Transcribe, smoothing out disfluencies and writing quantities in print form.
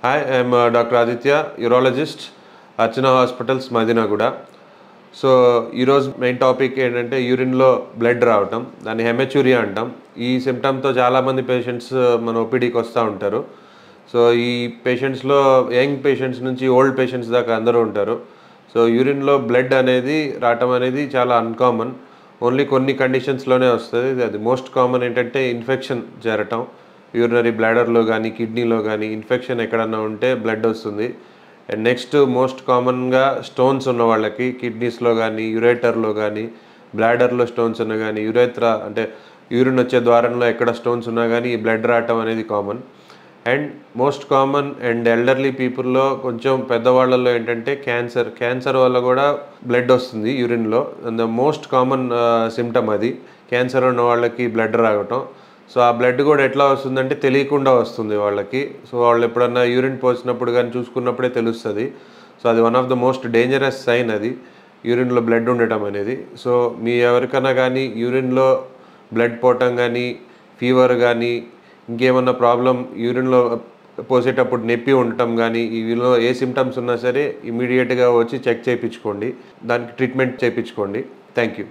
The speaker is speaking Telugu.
Hi, I'm Dr. Aditya, urologist, Archana Hospitals, Madinaguda. So ఈరోజు మెయిన్ టాపిక్ ఏంటంటే యూరిన్లో బ్లడ్ రావటం, దాన్ని హెమచ్యూరియా అంటాం. ఈ సిమ్టమ్తో చాలామంది పేషెంట్స్ మన ఓపీడీకి వస్తూ ఉంటారు. సో ఈ పేషెంట్స్లో యంగ్ పేషెంట్స్ నుంచి ఓల్డ్ పేషెంట్స్ దాకా అందరూ ఉంటారు. సో యూరిన్లో బ్లడ్ అనేది రావటం అనేది చాలా అన్కామన్. ఓన్లీ కొన్ని కండిషన్స్లోనే వస్తుంది. అది మోస్ట్ కామన్ ఏంటంటే ఇన్ఫెక్షన్ జరగటం, యూరినరీ బ్లాడర్లో కానీ కిడ్నీలో కానీ ఇన్ఫెక్షన్ ఎక్కడన్నా ఉంటే బ్లడ్ వస్తుంది. అండ్ నెక్స్ట్ మోస్ట్ కామన్గా స్టోన్స్ ఉన్న వాళ్ళకి కిడ్నీస్లో కానీ యురేటర్లో కానీ బ్లాడర్లో స్టోన్స్ ఉన్నా కానీ యురేత్రా అంటే యూరిన్ వచ్చే ద్వారంలో ఎక్కడ స్టోన్స్ ఉన్నా కానీ ఈ బ్లడ్ రావటం అనేది common. And most common and elderly పీపుల్లో కొంచెం పెద్దవాళ్ళల్లో ఏంటంటే క్యాన్సర్ వల్ల కూడా బ్లడ్ వస్తుంది యూరిన్లో. And the most common symptom అది క్యాన్సర్ ఉన్న వాళ్ళకి బ్లడ్ రావటం. సో ఆ బ్లడ్ కూడా ఎట్లా వస్తుందంటే తెలియకుండా వస్తుంది వాళ్ళకి. సో వాళ్ళు ఎప్పుడన్నా యూరిన్ పోసినప్పుడు కానీ చూసుకున్నప్పుడే తెలుస్తుంది. సో అది one of the most dangerous sign, అది యూరిన్లో బ్లడ్ ఉండటం అనేది. సో మీ ఎవరికైనా కానీ యూరిన్లో బ్లడ్ పోవటం కానీ ఫీవర్ కానీ ఇంకేమన్నా ప్రాబ్లం యూరిన్లో పోసేటప్పుడు నొప్పి ఉండటం కానీ వీళ్ళు ఏ సిమ్టమ్స్ ఉన్నా సరే ఇమీడియట్గా వచ్చి చెక్ చేయించుకోండి, దానికి ట్రీట్మెంట్ చేయించుకోండి. Thank you.